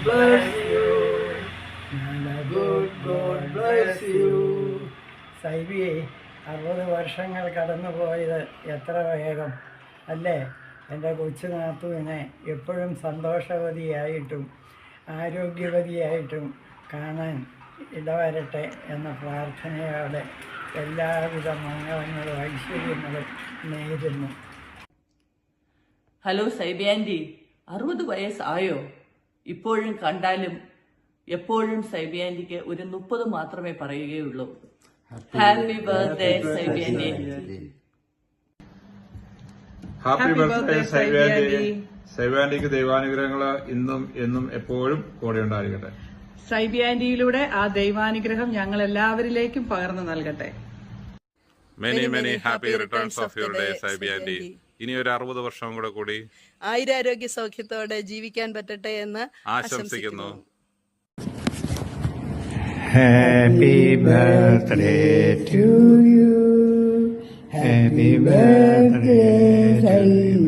bless you. And a good God bless you. സൈബിയെ 60 വർഷങ്ങൾ കടന്നുപോയത് എത്ര വേഗം അല്ലേ. എൻ്റെ കൊച്ചു നാത്തുവിനെ എപ്പോഴും സന്തോഷവതിയായിട്ടും ആരോഗ്യവതിയായിട്ടും കാണാൻ ഇടവരട്ടെ എന്ന പ്രാർത്ഥനയോടെ എല്ലാവിധ മംഗളങ്ങളും ഐശ്വര്യങ്ങളും നേരുന്നു. ഹലോ സൈബി ആൻറ്റി, 60 വയസ്സായോ? ഇപ്പോഴും കണ്ടാലും എപ്പോഴും സൈബി ആൻറ്റിക്ക് ഒരു 30 മാത്രമേ പറയുകയുള്ളൂ. Happy birthday Saibi aunty. Happy birthday Saibi aunty. Saibi ആൻറ്റിക്ക് ദൈവാനുഗ്രഹങ്ങള് ഇന്നും എന്നും എപ്പോഴും കൂടെ ഉണ്ടായിരിക്കട്ടെ. സൈബി ആൻറ്റിയിലൂടെ ആ ദൈവാനുഗ്രഹം ഞങ്ങൾ എല്ലാവരിലേക്കും പകർന്നു നൽകട്ടെ. Many many happy returns of your day Saibi aunty. ഇനി ഒരു 60 വർഷം കൂടി ആയുരാരോഗ്യ സൗഖ്യത്തോടെ ജീവിക്കാൻ പറ്റട്ടെ എന്ന് ആശംസിക്കുന്നു. Happy birthday to you. Happy birthday Saibi.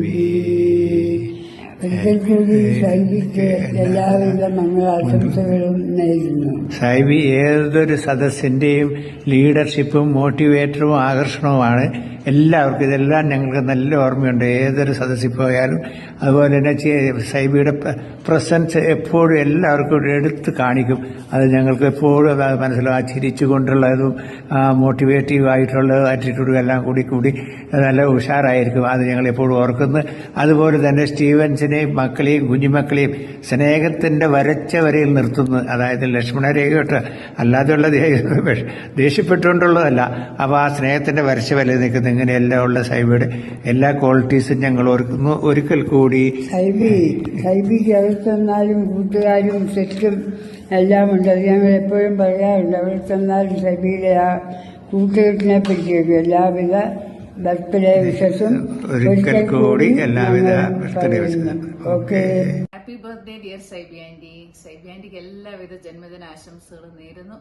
എല്ലാവിധ മംഗളാശംസകളും നേരുന്നു. സൈബി ഏതൊരു സദസ്സിന്റെയും ലീഡർഷിപ്പും മോട്ടിവേറ്ററും ആകർഷണവുമാണ്. എല്ലാവർക്കും ഇതെല്ലാം ഞങ്ങൾക്ക് നല്ല ഓർമ്മയുണ്ട്. ഏതൊരു സദസ്സിൽ പോയാലും അതുപോലെ തന്നെ സൈബിയുടെ പ്രസൻസ് എപ്പോഴും എല്ലാവർക്കും എടുത്ത് കാണിക്കും. അത് ഞങ്ങൾക്ക് എപ്പോഴും അത് മനസ്സിലാവും. ചിരിച്ചുകൊണ്ടുള്ളതും മോട്ടിവേറ്റീവ് ആയിട്ടുള്ള ആറ്റിറ്റ്യൂഡും എല്ലാം കൂടി നല്ല ഉഷാറായിരിക്കും. അത് ഞങ്ങൾ എപ്പോഴും ഓർക്കുന്നു. അതുപോലെ തന്നെ സ്റ്റീവൻസിനെയും മക്കളെയും കുഞ്ഞുമക്കളെയും സ്നേഹത്തിന്റെ വരച്ച വരയിൽ നിർത്തുന്നു. അതായത് ലക്ഷ്മണരേഖയോട്ട് അല്ലാതെയുള്ള ദേഷ്യപ്പെട്ടുകൊണ്ടുള്ളതല്ല. അപ്പോൾ ആ സ്നേഹത്തിന്റെ വരച്ച വരയിൽ നിൽക്കുന്ന ഇങ്ങനെയെല്ലാം ഉള്ള സൈബിയുടെ എല്ലാ ക്വാളിറ്റീസും ഞങ്ങൾ ഓർക്കുന്നു. ഒരിക്കൽ കൂടി സൈബിക്ക് അവിടെ ചെന്നാലും കൂട്ടുകാരും സെറ്റും എല്ലാം ഉണ്ട്. അത് ഞങ്ങൾ എപ്പോഴും പറയാറുണ്ട്. അവിടെ ചെന്നാലും സൈബിയുടെ ആ കൂട്ടുകെട്ടിനെ പറ്റിയൊക്കെ എല്ലാവിധ ബർത്ത്ഡേ വിഷസും ഒരിക്കൽ കൂടി എല്ലാവിധ ബർത്ത്ഡേ വിഷസും. Okay. Happy birthday dear Saibi aunty. Saibi ആൻറ്റിക്ക് എല്ലാവിധ ജന്മദിന ആശംസകളും നേരുന്നു.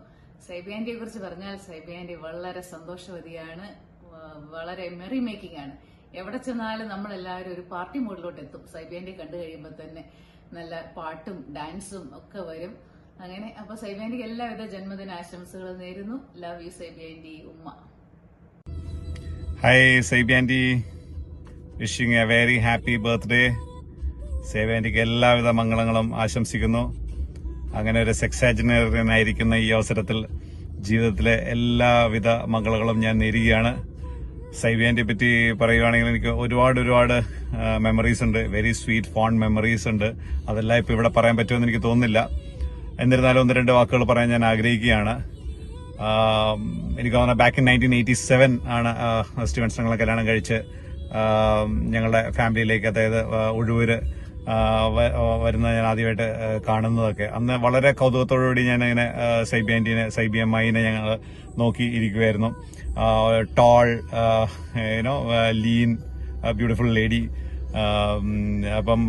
സൈബി ആൻറ്റിയെ കുറിച്ച് പറഞ്ഞാൽ സൈബി ആൻറ്റി വളരെ സന്തോഷവതിയാണ്, വളരെ മെറി മേക്കിംഗ് ആണ്. എവിടെ ചെന്നാലും നമ്മളെല്ലാവരും ഒരു പാർട്ടി മോഡിലോട്ട് എത്തും. സൈബി ആൻറ്റി കണ്ടു കഴിയുമ്പോൾ തന്നെ നല്ല പാട്ടും ഡാൻസും ഒക്കെ വരും. അങ്ങനെ അപ്പൊ സൈബി ആൻറ്റിക്ക് എല്ലാവിധ ജന്മദിന ആശംസകളും നേരുന്നു. Love you Saibi aunty. ഉമ്മ. Hi Saibi aunty, wishing a very happy birthday. Saibi ആൻറ്റിക്ക് എല്ലാവിധ മംഗളങ്ങളും ആശംസിക്കുന്നു. അങ്ങനെ ഒരു സെക്സാജനറിയനായിരിക്കുന്ന ഈ അവസരത്തിൽ ജീവിതത്തിലെ എല്ലാവിധ മംഗളങ്ങളും ഞാൻ നേരുകയാണ്. സൈബി ആൻറ്റിയെ പറ്റി പറയുകയാണെങ്കിൽ എനിക്ക് ഒരുപാട് മെമ്മറീസ് ഉണ്ട്. വെരി സ്വീറ്റ് ഫോണ്ട് മെമ്മറീസ് ഉണ്ട്. അതെല്ലാം ഇപ്പൊ ഇവിടെ പറയാൻ പറ്റുമെന്ന് എനിക്ക് തോന്നുന്നില്ല. എന്നിരുന്നാലും 1-2 വാക്കുകൾ പറയാൻ ഞാൻ ആഗ്രഹിക്കുകയാണ്. എനിക്ക് തോന്നുന്നു ബാക്ക് ഇൻ 1987 ആണ് സ്റ്റീവൻസ് ഞങ്ങളെ കല്യാണം കഴിച്ച് ഞങ്ങളുടെ ഫാമിലിയിലേക്ക്, അതായത് ഉഴൂര് വരുന്നത് ഞാൻ ആദ്യമായിട്ട് കാണുന്നതൊക്കെ. അന്ന് വളരെ കൗതുകത്തോടുകൂടി ഞാൻ ഇങ്ങനെ സൈബി അമ്മായിനെ ഞങ്ങൾ നോക്കി ഇരിക്കുമായിരുന്നു. Tall, lean, beautiful lady. അപ്പം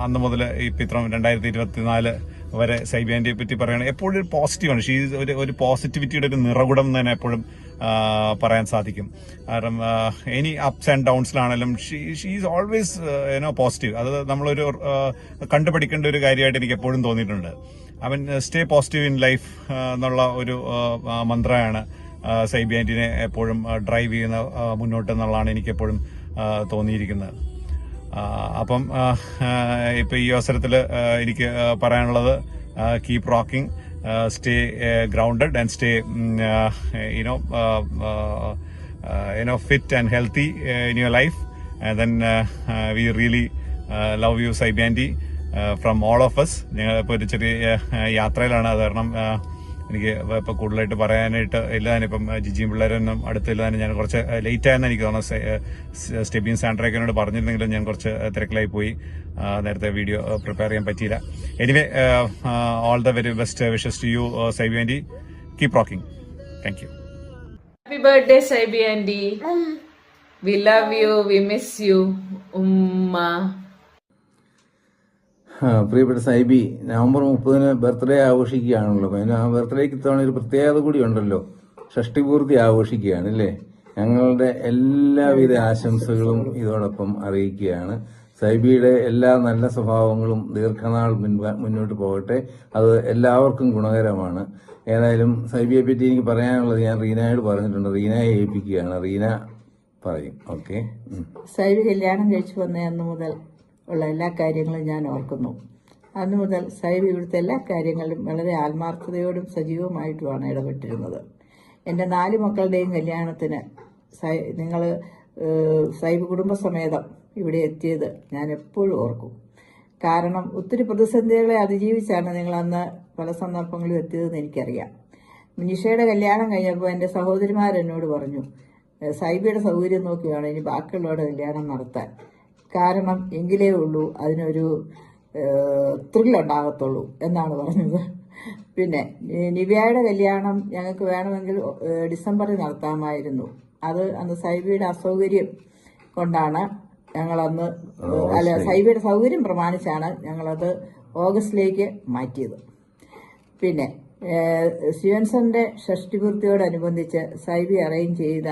അന്ന് മുതൽ ഇപ്പം ഇത്ര 2024 വരെ സൈബി ആൻറ്റിയെ പറ്റി പറയുകയാണെങ്കിൽ എപ്പോഴും ഒരു പോസിറ്റീവാണ്. ഒരു പോസിറ്റിവിറ്റിയുടെ ഒരു നിറകുടം എന്ന് തന്നെ എപ്പോഴും പറയാൻ സാധിക്കും. കാരണം എനി അപ്സ് ആൻഡ് ഡൗൺസിലാണെങ്കിലും ഷീ ഈസ് ഓൾവേസ് പോസിറ്റീവ്. അത് നമ്മളൊരു കണ്ടുപഠിക്കേണ്ട ഒരു കാര്യമായിട്ട് എനിക്ക് എപ്പോഴും തോന്നിയിട്ടുണ്ട്. സ്റ്റേ പോസിറ്റീവ് ഇൻ ലൈഫ് എന്നുള്ള ഒരു മന്ത്രമാണ് സൈബി ആൻറ്റിനെ എപ്പോഴും ഡ്രൈവ് ചെയ്യുന്ന മുന്നോട്ട് എന്നുള്ളതാണ് എനിക്ക് എപ്പോഴും തോന്നിയിരിക്കുന്നത്. അപ്പം ഇപ്പൊ ഈ അവസരത്തിൽ എനിക്ക് പറയാനുള്ളത് keep rocking, stay grounded and stay fit and healthy in your life, and then we really love you Saibi aunty from all of us. ഞങ്ങൾ ഇപ്പോൾ ഒരു ചെറിയ യാത്രയിലാണ്. അത് കാരണം എനിക്ക് ഇപ്പൊ കൂടുതലായിട്ട് പറയാനായിട്ട് ഇല്ല. ഞാനിപ്പം ജിജിയും പിള്ളേരൊന്നും അടുത്തില്ല. തന്നെ ഞാൻ കുറച്ച് ലേറ്റ് ആയെന്ന് എനിക്ക് തോന്നുന്നു. സ്റ്റെബിയും സാൻഡ്രയൊക്കെ പറഞ്ഞിരുന്നെങ്കിലും ഞാൻ കുറച്ച് തിരക്കിലായി പോയി. നേരത്തെ വീഡിയോ പ്രിപ്പയർ ചെയ്യാൻ പറ്റിയില്ല. Anyway, all the very best wishes to you Saibi aunty. Keep rocking. Thank you. Happy birthday Saibi aunty. We love you, we miss you. ഉമ്മ. പ്രിയപ്പെട്ട സൈബി, നവംബർ 30 ബർത്ത്ഡേ ആഘോഷിക്കുകയാണല്ലോ. പിന്നെ ആ ബർത്ത്ഡേക്ക് ഇത്തവണ ഒരു പ്രത്യേകത കൂടി ഉണ്ടല്ലോ. ഷഷ്ടിപൂർത്തി ആഘോഷിക്കുകയാണ് അല്ലേ. ഞങ്ങളുടെ എല്ലാവിധ ആശംസകളും ഇതോടൊപ്പം അറിയിക്കുകയാണ്. സൈബിയുടെ എല്ലാ നല്ല സ്വഭാവങ്ങളും ദീർഘനാൾ മുന്നോട്ട് പോകട്ടെ. അത് എല്ലാവർക്കും ഗുണകരമാണ്. ഏതായാലും സൈബിയെ പറ്റി എനിക്ക് പറയാനുള്ളത് ഞാൻ റീനയോട് പറഞ്ഞിട്ടുണ്ട്. റീനയെ ഏൽപ്പിക്കുകയാണ്. റീന പറയും. ഓക്കെ. സൈബി കല്യാണം കഴിച്ചു വന്ന അന്ന് മുതൽ ഉള്ള എല്ലാ കാര്യങ്ങളും ഞാൻ ഓർക്കുന്നു. അന്നു മുതൽ സൈബി ഇവിടുത്തെ എല്ലാ കാര്യങ്ങളിലും വളരെ ആത്മാർത്ഥതയോടും സജീവമായിട്ടുമാണ് ഇടപെട്ടിരുന്നത്. എൻ്റെ 4 മക്കളുടെയും കല്യാണത്തിന് നിങ്ങൾ സൈബ് കുടുംബസമേതം ഇവിടെ എത്തിയത് ഞാൻ എപ്പോഴും ഓർക്കും. കാരണം ഒത്തിരി പ്രതിസന്ധികളെ അതിജീവിച്ചാണ് നിങ്ങൾ അന്ന് പല സന്ദർഭങ്ങളിലും എത്തിയതെന്ന് എനിക്കറിയാം. നിഷയുടെ കല്യാണം കഴിഞ്ഞപ്പോൾ എൻ്റെ സഹോദരിമാരെന്നോട് പറഞ്ഞു, സൈബിയുടെ സൗകര്യം നോക്കി വേണം ഇനി ബാക്കിയുള്ളവരുടെ കല്യാണം നടത്താൻ. കാരണം എങ്കിലേ ഉള്ളൂ അതിനൊരു ത്രില്ലുണ്ടാകത്തുള്ളൂ എന്നാണ് പറഞ്ഞത്. പിന്നെ നിവ്യയുടെ കല്യാണം ഞങ്ങൾക്ക് വേണമെങ്കിൽ ഡിസംബറിൽ നടത്താമായിരുന്നു. അത് അന്ന് സൈബിയുടെ അസൗകര്യം കൊണ്ടാണ് ഞങ്ങളന്ന് സൈബിയുടെ സൗകര്യം പ്രമാണിച്ചാണ് ഞങ്ങളത് ഓഗസ്റ്റിലേക്ക് മാറ്റിയത്. പിന്നെ സ്റ്റീവൻസന്റെ ഷഷ്ടിപൂർത്തിയോടനുബന്ധിച്ച് സൈബി അറേഞ്ച് ചെയ്ത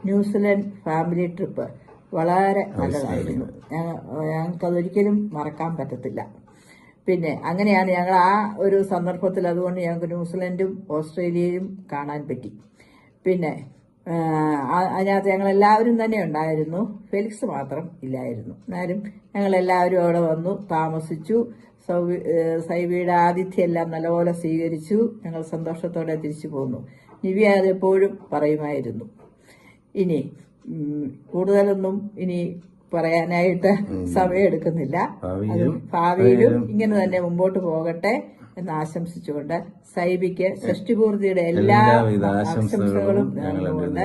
ന്യൂസിലൻഡ് ഫാമിലി ട്രിപ്പ് വളരെ നല്ലതായിരുന്നു. ഞങ്ങൾക്കതൊരിക്കലും മറക്കാൻ പറ്റത്തില്ല. പിന്നെ അങ്ങനെയാണ് ഞങ്ങൾ ആ ഒരു സന്ദർഭത്തിൽ, അതുകൊണ്ട് ഞങ്ങൾക്ക് ന്യൂസിലൻഡും ഓസ്ട്രേലിയയും കാണാൻ പറ്റി. പിന്നെ അതിനകത്ത് ഞങ്ങളെല്ലാവരും തന്നെ ഉണ്ടായിരുന്നു. ഫെലിക്സ് മാത്രം ഇല്ലായിരുന്നു. എന്നാലും ഞങ്ങളെല്ലാവരും അവിടെ വന്നു താമസിച്ചു. സൈബിയുടെ ആതിഥ്യമെല്ലാം നല്ലപോലെ സ്വീകരിച്ചു. ഞങ്ങൾ സന്തോഷത്തോടെ തിരിച്ചു പോന്നു. നിവ്യ അതെപ്പോഴും പറയുമായിരുന്നു. ഇനി കൂടുതലൊന്നും ഇനി പറയാനായിട്ട് സമയമെടുക്കുന്നില്ല. ഭാവിയിലും ഇങ്ങനെ തന്നെ മുമ്പോട്ട് പോകട്ടെ എന്ന് ആശംസിച്ചുകൊണ്ട് സൈബിക്ക് ഷഷ്ടിപൂർത്തിയുടെ എല്ലാവിധ ആശംസകളും നേർന്നുകൊണ്ട്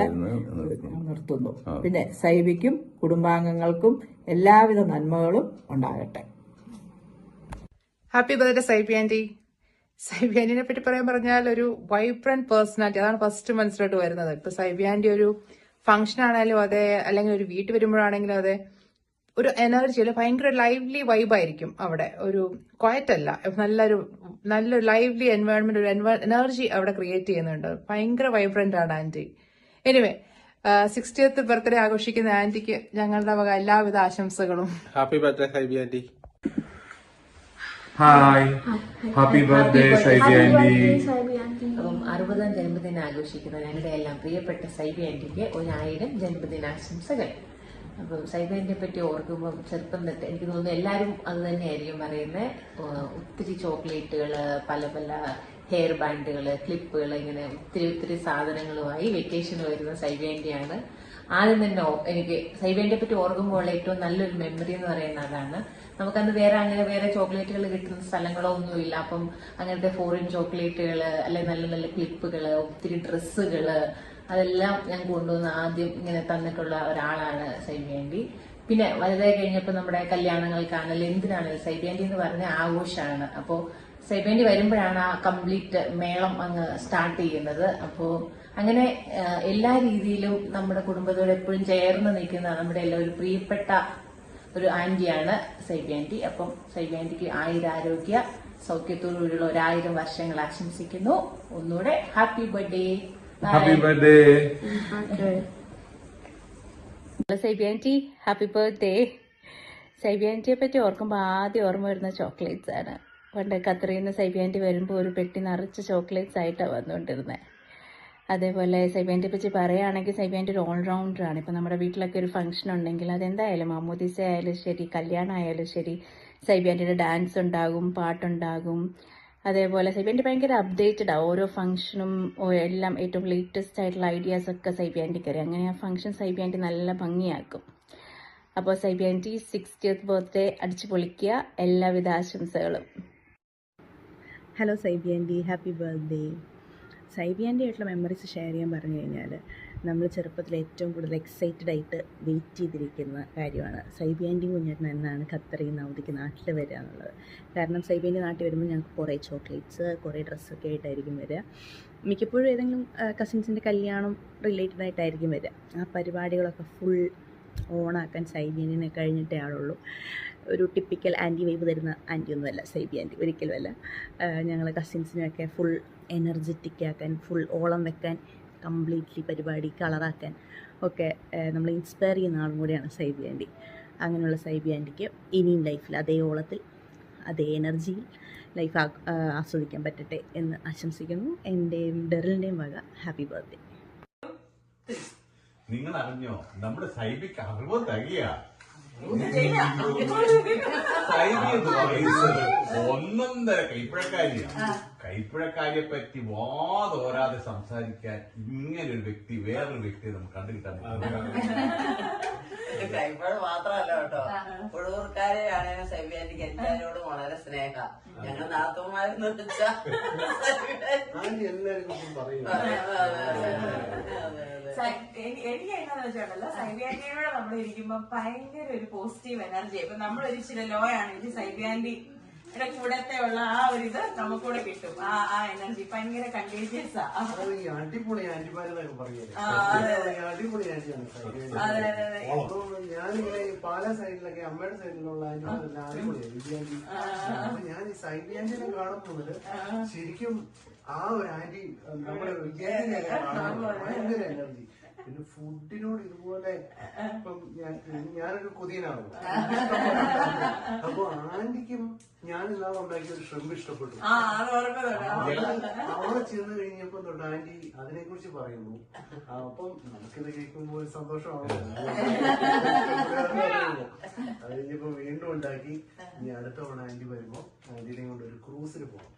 നിർത്തുന്നു. പിന്നെ സൈബിക്കും കുടുംബാംഗങ്ങൾക്കും എല്ലാവിധ നന്മകളും ഉണ്ടാകട്ടെ. Happy birthday Saibi aunty. Saibi ആന്റിനെ പറ്റി പറഞ്ഞാൽ ഒരു വൈബ്രന്റ് പേഴ്സണാലിറ്റി, അതാണ് ഫസ്റ്റ് മനസ്സിലോട്ട് വരുന്നത്. ഇപ്പൊ സൈബി ആന്റി ഒരു ഫംഗ്ഷൻ ആണെങ്കിലും അതെ, അല്ലെങ്കിൽ ഒരു വീട്ടിൽ വരുമ്പോഴാണെങ്കിലും അതെ, ഒരു എനർജി അല്ലെ, ഭയങ്കര ലൈവ്ലി വൈബായിരിക്കും അവിടെ. ഒരു ക്വയറ്റ് അല്ല, നല്ലൊരു ലൈവ്ലി എൻവയോൺമെന്റ്, ഒരു എനർജി അവിടെ ക്രിയേറ്റ് ചെയ്യുന്നുണ്ട്. ഭയങ്കര വൈബ്രന്റ് ആണ് ആന്റി. എനിവേ 60th ബർത്ത്ഡേ ആഘോഷിക്കുന്ന ആന്റിക്ക് ഞങ്ങളുടെ വക എല്ലാവിധ ആശംസകളും. Happy birthday Saibi aunty. Hi, happy birthday Saibi aunty. അപ്പം 60ാം ജന്മദിനം ആഘോഷിക്കുന്ന ഞങ്ങളുടെ എല്ലാം പ്രിയപ്പെട്ട സൈബി ആന്റിക്ക് 1000 ജന്മദിനാശംസകൾ. അപ്പം സൈബി ആന്റിയെ പറ്റി ഓർക്കുമ്പോൾ ചെറുപ്പം തൊട്ട് എനിക്ക് തോന്നുന്നു എല്ലാവരും അത് തന്നെയായിരിക്കും പറയുന്നത്. ഒത്തിരി ചോക്ലേറ്റുകൾ, പല പല ഹെയർ ബാൻഡുകൾ, ക്ലിപ്പുകൾ, ഇങ്ങനെ ഒത്തിരി സാധനങ്ങളുമായി വെക്കേഷന് വരുന്ന സൈബി ആന്റിയാണ്. ആദ്യം തന്നെ എനിക്ക് സൈബി ആന്റിയെ പറ്റി ഓർക്കുമ്പോൾ ഏറ്റവും നല്ലൊരു മെമ്മറി എന്ന് പറയുന്നത് അതാണ്. നമുക്കന്ന് വേറെ ചോക്ലേറ്റുകൾ കിട്ടുന്ന സ്ഥലങ്ങളോ ഒന്നുമില്ല. അപ്പം അങ്ങനത്തെ ഫോറിൻ ചോക്ലേറ്റുകൾ, അല്ലെങ്കിൽ നല്ല നല്ല ക്ലിപ്പുകൾ, ഒത്തിരി ഡ്രസ്സുകൾ, അതെല്ലാം ഞാൻ കൊണ്ടുവന്ന് ആദ്യം ഇങ്ങനെ തന്നിട്ടുള്ള ഒരാളാണ് സൈബി ആന്റി. പിന്നെ വലുതായി കഴിഞ്ഞപ്പോൾ നമ്മുടെ കല്യാണങ്ങൾക്കാണെങ്കിലും എന്തിനാണെങ്കിലും സൈബി ആന്റി എന്ന് പറഞ്ഞ ആഘോഷമാണ്. അപ്പോൾ സൈബി ആന്റി വരുമ്പോഴാണ് ആ കംപ്ലീറ്റ് മേളം അങ്ങ് സ്റ്റാർട്ട് ചെയ്യുന്നത്. അപ്പോൾ അങ്ങനെ എല്ലാ രീതിയിലും നമ്മുടെ കുടുംബത്തോട് എപ്പോഴും ചേർന്ന് നിൽക്കുന്ന നമ്മുടെ എല്ലാം ഒരു പ്രിയപ്പെട്ട ഒരു ആന്റിയാണ് സൈബി ആന്റി. അപ്പം സൈബി ആന്റിക്ക് ആയുരാരോഗ്യ സൗഖ്യത്തോടുകൂടിയുള്ള 1000 വർഷങ്ങൾ ആശംസിക്കുന്നു. ഒന്നുകൂടെ happy birthday. Happy birthday Saibi aunty, happy birthday. Saibi ആന്റിയെ പറ്റി ഓർക്കുമ്പോൾ ആദ്യം ഓർമ്മ വരുന്ന ചോക്ലേറ്റ്സ് ആണ്. പണ്ട് ഖത്തറിൽ നിന്ന് സൈബി ആന്റി വരുമ്പോൾ ഒരു പെട്ടി നിറച്ച് ചോക്ലേറ്റ്സ് ആയിട്ടാണ് വന്നുകൊണ്ടിരുന്നത്. അതേപോലെ സൈബി ആന്റിയെ പറ്റി പറയുകയാണെങ്കിൽ സൈബി ആന്റി ഒരു ഓൾറൗണ്ടറാണ്. ഇപ്പം നമ്മുടെ വീട്ടിലൊക്കെ ഒരു ഫംഗ്ഷൻ ഉണ്ടെങ്കിൽ അതെന്തായാലും മാമോദീസ ആയാലും ശരി, കല്യാണം ആയാലും ശരി, സൈബി ആന്റിയുടെ ഡാൻസ് ഉണ്ടാകും, പാട്ടുണ്ടാകും. അതേപോലെ സൈബി ആന്റി ഭയങ്കര അപ്ഡേറ്റഡ് ആണ്. ഓരോ ഫംഗ്ഷനും എല്ലാം ഏറ്റവും ലേറ്റസ്റ്റ് ആയിട്ടുള്ള ഐഡിയാസ് ഒക്കെ സൈബി ആന്റിക്ക് അറിയാം. അങ്ങനെ ആ ഫംഗ്ഷൻ സൈബി ആന്റി നല്ല ഭംഗിയാക്കും. അപ്പോൾ സൈബി ആന്റി 60th ബർത്ത്ഡേ അടിച്ചു പൊളിക്കുക. എല്ലാവിധ ആശംസകളും. Hello Saibi aunty, happy birthday. Saibi aunty ആയിട്ടുള്ള മെമ്മറീസ് ഷെയർ ചെയ്യാൻ പറഞ്ഞു കഴിഞ്ഞാൽ നമ്മൾ ചെറുപ്പത്തിൽ ഏറ്റവും കൂടുതൽ എക്സൈറ്റഡ് ആയിട്ട് വെയിറ്റ് ചെയ്തിരിക്കുന്ന കാര്യമാണ് സൈബി ആന്റിയും കുഞ്ഞേട്ടൻ എന്നാണ് ഖത്തറിൽ നിന്ന് അവധിക്ക് നാട്ടിൽ വരിക എന്നുള്ളത്. കാരണം സൈബി ആന്റി നാട്ടിൽ വരുമ്പോൾ ഞങ്ങൾക്ക് കുറേ ചോക്ലേറ്റ്സ്, കുറേ ഡ്രസ്സൊക്കെ ആയിട്ടായിരിക്കും വരിക. മിക്കപ്പോഴും ഏതെങ്കിലും കസിൻസിൻ്റെ കല്യാണം റിലേറ്റഡ് ആയിട്ടായിരിക്കും വരിക. ആ പരിപാടികളൊക്കെ ഫുൾ ഓണാക്കാൻ സൈബി ആന്റിനെ കഴിഞ്ഞിട്ടേ ആളുള്ളൂ. ഒരു ടിപ്പിക്കൽ ആൻറ്റി വൈബ് തരുന്ന ആൻറ്റിയൊന്നുമല്ല സൈബി ആൻറ്റി, ഒരിക്കലുമല്ല. ഞങ്ങൾ കസിൻസിനെയൊക്കെ ഫുൾ എനർജറ്റിക് ആക്കാൻ, ഫുൾ ഓളം വെക്കാൻ, കംപ്ലീറ്റ്ലി പരിപാടി കളറാക്കാൻ ഒക്കെ നമ്മൾ ഇൻസ്പയർ ചെയ്യുന്ന ആളും കൂടിയാണ് സൈബി ആൻറ്റി. അങ്ങനെയുള്ള സൈബി ആൻറ്റിക്ക് ഇനിയും ലൈഫിൽ അതേ ഓളത്തിൽ അതേ എനർജിയിൽ ലൈഫ് ആസ്വദിക്കാൻ പറ്റട്ടെ എന്ന് ആശംസിക്കുന്നു. എൻ്റെയും ഡെറിലിൻ്റെയും വക ഹാപ്പി ബർത്ത്ഡേ. നിങ്ങൾ അറിഞ്ഞോ നമ്മുടെ സൈബിക്ക് 60 തികയാ. ഒന്നൊന്നര കൈപ്പുഴക്കാരിയെ പറ്റി വാതോരാതെ സംസാരിക്കാൻ ഇങ്ങനെ ഒരു വ്യക്തി, വേറൊരു വ്യക്തിയെ നമുക്ക് കണ്ടുകിട്ടാൻ കൈപ്പഴ മാത്രമല്ല കേട്ടോ, പുഴൂർക്കാരെയാണേലും സൈബിയാന്റിക്ക് എല്ലാവരോടും വളരെ സ്നേഹ. ഞങ്ങൾ നാത്തുമാരെന്ന് വെച്ചാൽ എനിക്ക് എങ്ങനെയാന്ന് വെച്ചോണ്ടല്ലോ, സൈബിയാന്റിയോടെ നമ്മൾ ഇരിക്കുമ്പോ ഭയങ്കര ഒരു പോസിറ്റീവ് എനർജി. ഇപ്പൊ നമ്മളൊരു ഇച്ചിരി ലോ ആണെങ്കിൽ സൈബിയാന്റിയുടെ കൂടത്തെ ഉള്ള ആ ഒരു ഇത് നമുക്കൂടെ കിട്ടും. ആ എനർജി ഭയങ്കര കണ്ടീജിയസ് ആ. അടിപൊളി ആന്റിമാരെന്നൊക്കെ പറയുന്നത്. അടിപൊളി ആന്റിയാണ്. ഞാനിങ്ങനെ പാല സൈഡിലൊക്കെ അമ്മയുടെ സൈഡിലുള്ള ആന്റിമാരെല്ലാം അടിപൊളിയാണ്. വിജയാന്റി. അപ്പൊ ഞാൻ ഈ സൈബി ആന്റിനെ കാണുന്നത് ശരിക്കും ആ ഒരു ആന്റി നമ്മുടെ വിജയാന്റിനെ കാണുന്നത് ഭയങ്കര എനർജി. പിന്നെ ഫുഡിനോട് ഇതുപോലെ ഇപ്പം ഞാനൊരു കൊതിയനാണ്. അപ്പൊ ആന്റിക്കും ഞാൻ ഇന്നാളെ ഉണ്ടാക്കിയ ഒരു ഷ്രിമ്പ് ഇഷ്ടപ്പെട്ടു. അവിടെ ചെന്ന് കഴിഞ്ഞപ്പോ തൊട്ട് ആന്റി അതിനെ കുറിച്ച് പറയുന്നു. അപ്പം നമുക്കിത് കേൾക്കുമ്പോൾ ഒരു സന്തോഷമാണ്. അത് കഴിഞ്ഞപ്പോ വീണ്ടും ഉണ്ടാക്കി. ഇനി അടുത്ത തവണ ആന്റി വരുമ്പോ ആന്റിനെ കൊണ്ട് ഒരു ക്രൂസിന് പോകാം.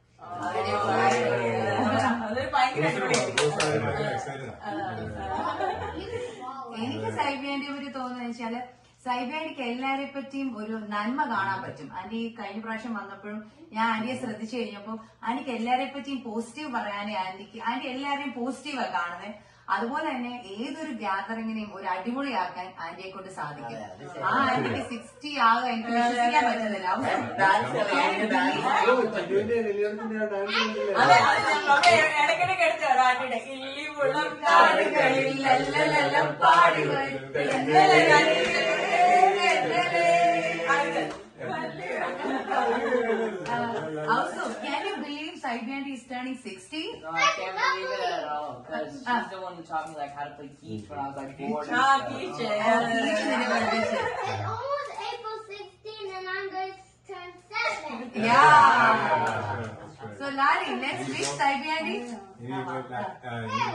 എനിക്ക് സൈബിയാന്റിയെ പറ്റി തോന്നുന്നത് വെച്ചാല്, സൈബിയാന്റിക്ക് എല്ലാരെ പറ്റിയും ഒരു നന്മ കാണാൻ പറ്റും. ആന്റി കഴിഞ്ഞ പ്രാവശ്യം വന്നപ്പോഴും ഞാൻ ആന്റിയെ ശ്രദ്ധിച്ചു കഴിഞ്ഞപ്പോ ആന്റിക്ക് എല്ലാരെ പറ്റിയും പോസിറ്റീവ് പറയാനേ ആന്റി എല്ലാരെയും പോസിറ്റീവാ കാണുന്നത്. അതുപോലെ തന്നെ ഏതൊരു ഗ്യാതറിങ്ങിനെയും ഒരു അടിപൊളിയാക്കാൻ ആന്റിയെ കൊണ്ട് സാധിക്കും. ആ ആന്റിക്ക് 60 ആകുക എനിക്ക് വിശ്വസിക്കാൻ പറ്റുന്നില്ല. ഇടയ്ക്കിടയ്ക്ക് എടുത്തോളൂ ആന്റിയുടെ ഇല്ലിമുളം കാടുകളിലെല്ലാം പാടി Also, can you believe Saibianti is turning 60? No, I can't believe it at all. Because she's the one who taught me like how to play Keech when I was like 4. Keech. Almost April 16 and I'm going to turn 7. Yeah. So, Lali, let's wish Saibianti.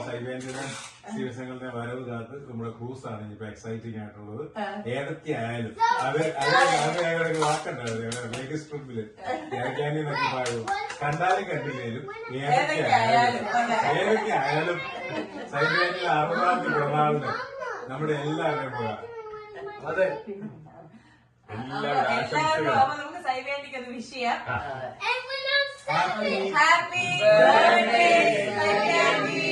സൈബിയാന്റിയുടെ ദിവസങ്ങളുടെ വരവ് കാത്ത് നമ്മുടെ ക്രൂസാണ് ഇനിയിപ്പോ exciting ആയിട്ടുള്ളത്. ഏതൊക്കെ ആയാലും അത് വാക്കുണ്ടായിരുന്നു Vegas ട്രിപ്പില് ഏതൊക്കെയാലും എന്നൊക്കെ പാടും. കണ്ടാലും കണ്ടില്ലേലും ഏതൊക്കെ ആയാലും സൈബിയാന്റിയുടെ 60ാം പിറന്നാളിന് നമ്മുടെ എല്ലാവരുടെയും പോകാം. അതെ, എല്ലാവരും ആശംസകൾ. നമുക്ക് സൈബിയാന്റിക്ക് അത് വിഷ് ചെയ്യാം. Happy birthday, Saibianti.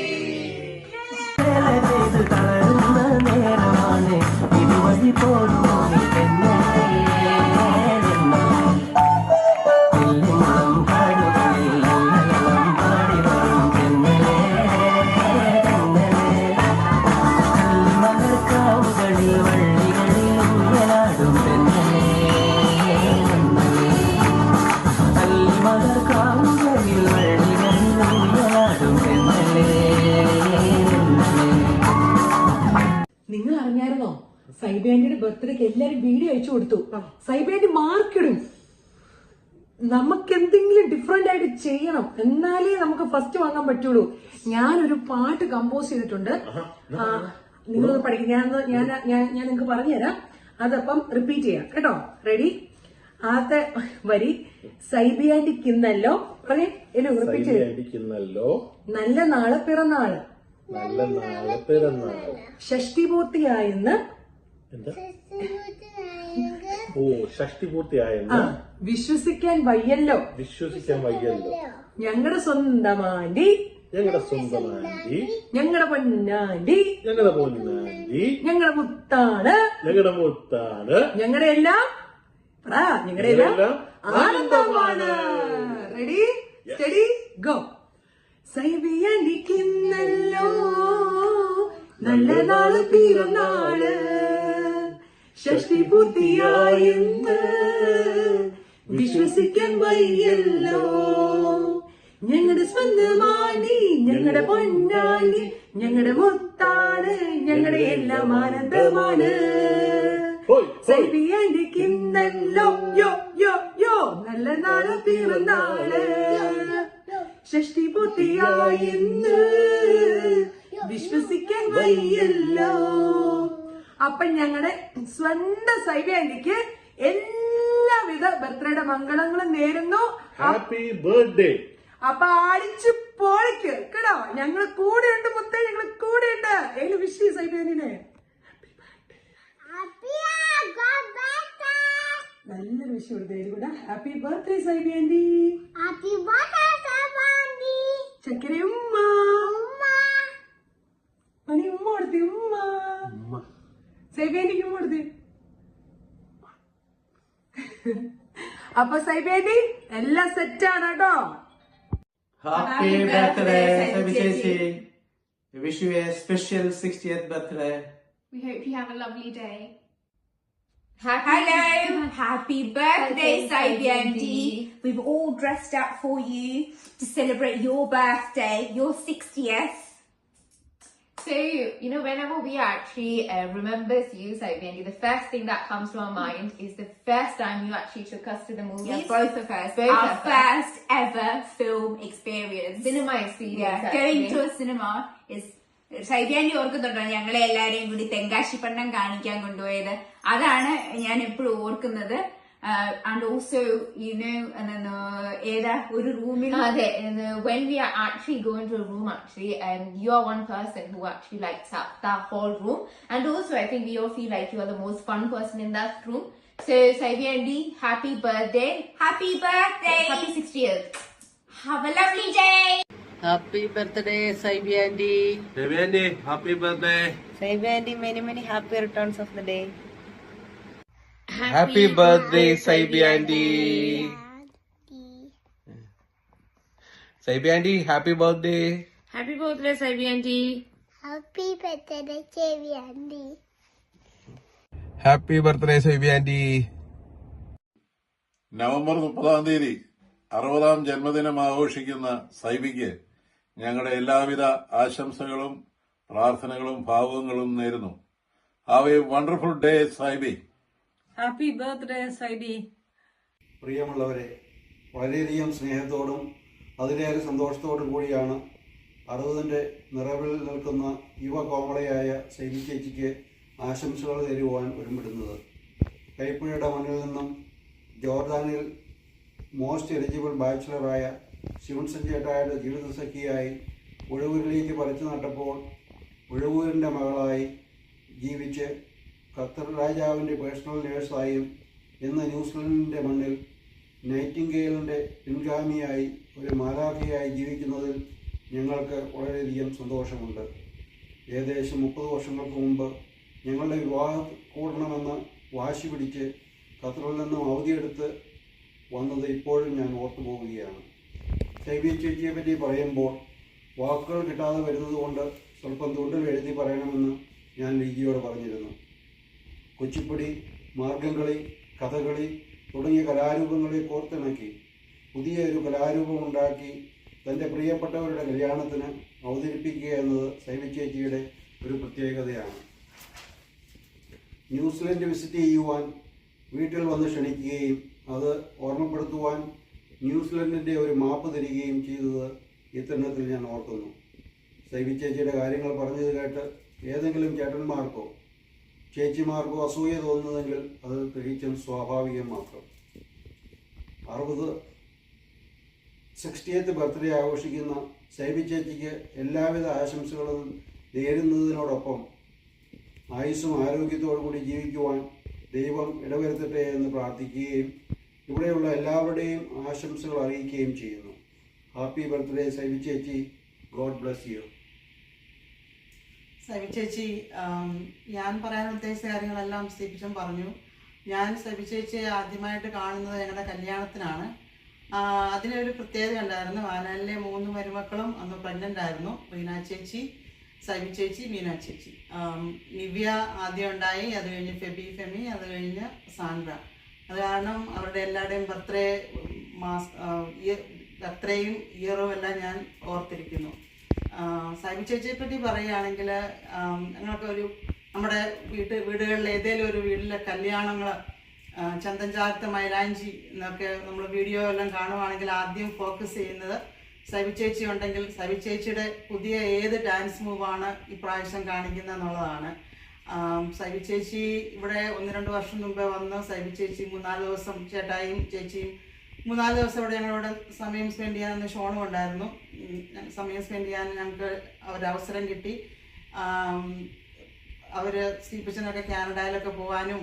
നിങ്ങൾ അറിഞ്ഞായിരുന്നോ സൈബിയാന്റിയുടെ ബർത്ത്ഡേക്ക് എല്ലാരും വീഡിയോ അയച്ചു കൊടുത്തു. സൈബിയാന്റി മാർക്കിടും. നമുക്ക് എന്തെങ്കിലും ഡിഫറെന്റ് ആയിട്ട് ചെയ്യണം, എന്നാലേ നമുക്ക് ഫസ്റ്റ് വാങ്ങാൻ പറ്റുള്ളൂ. ഞാനൊരു പാട്ട് കമ്പോസ് ചെയ്തിട്ടുണ്ട്. നിങ്ങൾ പഠിക്കും. ഞാൻ നിങ്ങൾക്ക് പറഞ്ഞുതരാം. അതപ്പം റിപ്പീറ്റ് ചെയ്യാം കേട്ടോ. റെഡി? ആദ്യത്തെ വരി സൈബിയാന്റിക്കുന്നല്ലോ. പറഞ്ഞേ എല്ലോ റിപ്പീറ്റ് സൈബിയാന്റിക്കുന്നല്ലോ നല്ല നാളെ പിറന്നാള്. നല്ല നാളെ പിറന്നാള്. ഷഷ്ടി പൂർത്തിയായെന്ന്. ഓ, ഷഷ്ടി പൂർത്തിയായെന്ന് വിശ്വസിക്കാൻ വയ്യല്ലോ. വിശ്വസിക്കാൻ വയ്യല്ലോ. ഞങ്ങളുടെ സ്വന്തം ആന്റി. ഞങ്ങളുടെ സ്വന്തം ആന്റി. ഞങ്ങളുടെ പൊന്നാന്റി. ഞങ്ങളുടെ പൊന്നാന്റി. ഞങ്ങളുടെ മുത്താണ്. ഞങ്ങളുടെ മുത്താണ്. ഞങ്ങളുടെ എല്ലാം ഞങ്ങളുടെ എല്ലാം ആനന്ദമാണ്. Ready steady go. സൈബിയാന്റിക്കുന്നല്ലോ നല്ല നാള് പിറന്നാള്. ഷഷ്ടി പൂർത്തിയായെന്ന് വിശ്വസിക്കാൻ വയ്യല്ലോ. ഞങ്ങളുടെ സ്വന്തമാണ്ടി. ഞങ്ങളുടെ പൊന്നാണ്ടി. ഞങ്ങളുടെ മുത്താണ്. ഞങ്ങളുടെ എല്ലാം ആനന്ദമാണ്. സൈബി ആന്റിക്ക് ഇന്നല്ലോ യോ യോ യോ നല്ല നാള് പിറന്നാള് ഷഷ്ടി പൂർത്തിയായി ഇന്ന് വിശ്വസിക്കാൻ വയ്യല്ലോ. അപ്പൊ ഞങ്ങളുടെ സ്വന്തം സൈബി ആന്റിക്ക് എല്ലാവിധ ബർത്ത്ഡേയുടെ മംഗളങ്ങളും നേരുന്നു. Happy birthday. അപ്പൊ അടിച്ചു പൊളിക്ക് കേട്ടോ. ഞങ്ങള് കൂടെ ഉണ്ട് മുത്തേ, ഞങ്ങള് കൂടെ ഉണ്ട്. ഏല് വിഷ് സൈബിയാനിനെ നല്ലൊരു വിഷ് കൊടുത്തേലും കൂടെ. ഹാപ്പി ബർത്ത്ഡേ സൈബിയാൻഡി. ചക്കര ഉമ്മ മണി ഉമ്മ കൊടുത്തി. ഉമ്മ സൈബിയാൻഡിക്ക് ഉമ്മ കൊടുത്തി. അപ്പൊ സൈബിയാൻഡി എല്ലാം സെറ്റാണ് കേട്ടോ. Happy birthday, Sabi Chechi. We wish you a special 60th birthday. We hope you have a lovely day. Hello, happy birthday, Sabi Aunty. We've all dressed up for you to celebrate your birthday, your 60th. So, you know, whenever we actually remembers you, Sabi Aunty, the first thing that comes to our mind is the first time you actually took us to the movies. Yeah, both of us. Our first ever film experience. Cinema experience. Yeah, going to a cinema is സൈബിയാൻഡി ഓർക്കുന്നുണ്ടോ ഞങ്ങളെ എല്ലാരെയും കൂടി തെങ്കാശിപ്പണ്ണം കാണിക്കാൻ കൊണ്ടുപോയത്? അതാണ് ഞാൻ എപ്പോഴും ഓർക്കുന്നത്. And also, you know, ഏതാ ഒരു റൂമിൽ when we are actually going to a room, actually, you are one person who actually lights up that whole room, and also I think we all feel like you are the most fun person in that room. So, Sabi Aunty, happy birthday! Happy birthday! Happy 60th! Have a lovely day! Happy birthday, Sabi Aunty. Sabi Aunty, happy birthday. Sabi Aunty, many happy returns of the day. Happy birthday, Sabi Aunty. Sabi Aunty, happy birthday. Happy birthday, Sabi Aunty. Happy birthday, Sabi Aunty. Happy birthday, Sabi Aunty. November 30 60ാം ജന്മദിനം ആഘോഷിക്കുന്ന സൈബിക്ക് ഞങ്ങളുടെ എല്ലാവിധ ആശംസകളും പ്രാർത്ഥനകളും ഭാവുകങ്ങളും നേരുന്നു. Have a wonderful day Saibi. Happy birthday Saibi. പ്രിയമുള്ളവരെ, വളരെയധികം സ്നേഹത്തോടും അതിലേറെ സന്തോഷത്തോടും കൂടിയാണ് 60ന്റെ നിറവിൽ നിൽക്കുന്ന യുവ കോമളയായ സൈബി ചേച്ചിക്ക് ആശംസകൾ തരുവാൻ ഒരുമിടുന്നത്. കൈപ്പുഴയുടെ മണ്ണിൽ നിന്നും ജോർദാനിൽ മോസ്റ്റ് എലിജിബിൾ ബാച്ചിലറായ ശിവൻസൻ ചേട്ടായുടെ ജീവിതസഖിയായി ഉഴവൂരിലേക്ക് പറിച്ചു നട്ടപ്പോൾ ഉഴവൂരിൻ്റെ മകളായി ജീവിച്ച് ഖത്തർ രാജാവിൻ്റെ പേഴ്സണൽ നേഴ്സായും ഇന്ന് ന്യൂസിലൻഡിൻ്റെ മണ്ണിൽ നൈറ്റിംഗേലിൻ്റെ പിൻഗാമിയായി ഒരു മാലാഖയായി ജീവിക്കുന്നതിൽ ഞങ്ങൾക്ക് വളരെയധികം സന്തോഷമുണ്ട്. ഏകദേശം 30 വർഷങ്ങൾക്ക് മുമ്പ് ഞങ്ങളുടെ വിവാഹം കൂടണമെന്ന് വാശി പിടിച്ച് ഖത്തറിൽ നിന്നും അവധിയെടുത്ത് വന്നത് ഇപ്പോഴും ഞാൻ ഓർത്തുപോവുകയാണ്. സൈബി ചേച്ചിയെ പറ്റി പറയുമ്പോൾ വാക്കുകൾ കിട്ടാതെ വരുന്നതുകൊണ്ട് സ്വല്പം തുണ്ടിൽ എഴുതി പറയണമെന്ന് ഞാൻ ലിജിയോട് പറഞ്ഞിരുന്നു. കുച്ചിപ്പുടി, മാർഗംകളി, കഥകളി തുടങ്ങിയ കലാരൂപങ്ങളെ കോർത്തിണക്കി പുതിയൊരു കലാരൂപമുണ്ടാക്കി തൻ്റെ പ്രിയപ്പെട്ടവരുടെ കല്യാണത്തിന് അവതരിപ്പിക്കുക എന്നത് സൈബി ചേച്ചിയുടെ ഒരു പ്രത്യേകതയാണ്. ന്യൂസിലൻഡ് വിസിറ്റ് ചെയ്യുവാൻ വീട്ടിൽ വന്ന് ക്ഷണിക്കുകയും അത് ഓർമ്മപ്പെടുത്തുവാൻ ന്യൂസിലൻഡിൻ്റെ ഒരു മാപ്പ് തരികയും ചെയ്തത് ഇത്തരണത്തിൽ ഞാൻ ഓർക്കുന്നു. സൈബി ചേച്ചിയുടെ കാര്യങ്ങൾ പറഞ്ഞത് കേട്ട് ഏതെങ്കിലും ചേട്ടന്മാർക്കോ ചേച്ചിമാർക്കോ അസൂയ തോന്നുന്നതെങ്കിൽ അത് തികച്ചും സ്വാഭാവികം മാത്രം. 60th ബർത്ത്ഡേ ആഘോഷിക്കുന്ന സൈബി ചേച്ചിക്ക് എല്ലാവിധ ആശംസകളും നേരുന്നതിനോടൊപ്പം ആയുസ്സും ആരോഗ്യത്തോടു കൂടി ജീവിക്കുവാൻ ദൈവം ഇടവരുത്തട്ടെ എന്ന് പ്രാർത്ഥിക്കുകയും ഇവിടെയുള്ള എല്ലാവരുടെയും ആശംസകൾ അറിയിക്കുകയും ചെയ്യുന്നു. ഹാപ്പി ബർത്ത്ഡേ സൈബി ചേച്ചി. God bless you. സൈബി ചേച്ചി, ഞാൻ പറയാൻ ഉദ്ദേശിച്ച കാര്യങ്ങളെല്ലാം സ്റ്റീഫൻ പറഞ്ഞു. ഞാൻ സൈബി ചേച്ചിയെ ആദ്യമായിട്ട് കാണുന്നത് ഞങ്ങളുടെ കല്യാണത്തിനാണ്. അതിനൊരു പ്രത്യേകത ഉണ്ടായിരുന്നു. വാനാലിലെ 3 മരുമക്കളും അന്ന് പ്രഗ്നൻ്റ് ആയിരുന്നു. റീന ചേച്ചി, സൈബി ചേച്ചി, മീന ചേച്ചി. നിവ്യ ആദ്യം ഉണ്ടായി, അത് കഴിഞ്ഞ് ഫെമി, അത് കഴിഞ്ഞ് സാൻഡ്ര. അത് കാരണം അവരുടെ എല്ലാവരുടെയും ബർത്ത്ഡേയും ഇയറും എല്ലാം ഞാൻ ഓർത്തിരിക്കുന്നു. സൈബി ചേച്ചിയെ പറ്റി പറയുകയാണെങ്കിൽ ഞങ്ങൾക്ക് ഒരു നമ്മുടെ വീടുകളിൽ ഏതെങ്കിലും ഒരു വീട്ടിലെ കല്യാണങ്ങൾ, ചന്തൻചാർത്ത്, മൈലാഞ്ചി എന്നൊക്കെ നമ്മൾ വീഡിയോ എല്ലാം കാണുവാണെങ്കിൽ ആദ്യം ഫോക്കസ് ചെയ്യുന്നത് സബി ചേച്ചി ഉണ്ടെങ്കിൽ സബി ചേച്ചിയുടെ പുതിയ ഏത് ഡാൻസ് മൂവാണ് ഇപ്രാവശ്യം കാണിക്കുന്നത് എന്നുള്ളതാണ്. സബി ചേച്ചി ഇവിടെ 1-2 വർഷം മുമ്പേ വന്ന് സബി ചേച്ചി 3-4 ദിവസം ചേട്ടായും ചേച്ചിയും 3-4 ദിവസം ഇവിടെ ഞങ്ങളോട് സമയം സ്പെൻഡ് ചെയ്യാൻ ഷോണും ഉണ്ടായിരുന്നു. സമയം സ്പെൻഡ് ചെയ്യാൻ ഞങ്ങൾക്ക് ഒരവസരം കിട്ടി. അവർ സ്റ്റീപ്പച്ചനൊക്കെ കാനഡയിലൊക്കെ പോകാനും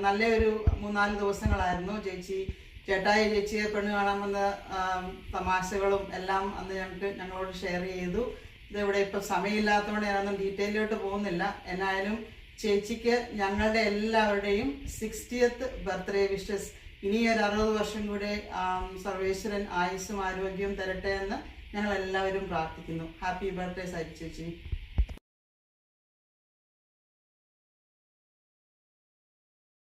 നല്ലൊരു 3-4 ദിവസങ്ങളായിരുന്നു. ചേച്ചിയെ പെണ്ണ് കാണാമെന്ന തമാശകളും എല്ലാം അന്ന് ഞങ്ങളോട് ഷെയർ ചെയ്തു. ഇതിവിടെ ഇപ്പം സമയമില്ലാത്തതുകൊണ്ട് ഞാനൊന്നും ഡീറ്റെയിലോട്ട് പോകുന്നില്ല. എന്നായാലും ചേച്ചിക്ക് ഞങ്ങളുടെ എല്ലാവരുടെയും 60th ബർത്ത്ഡേ വിഷസ്. ഇനി ഒരു 60 വർഷം കൂടെ സർവേശ്വരൻ ആയുസ്സും ആരോഗ്യവും തരട്ടെ എന്ന് ഞങ്ങൾ എല്ലാവരും പ്രാർത്ഥിക്കുന്നു. ഹാപ്പി ബർത്ത്ഡേ സബി ചേച്ചി.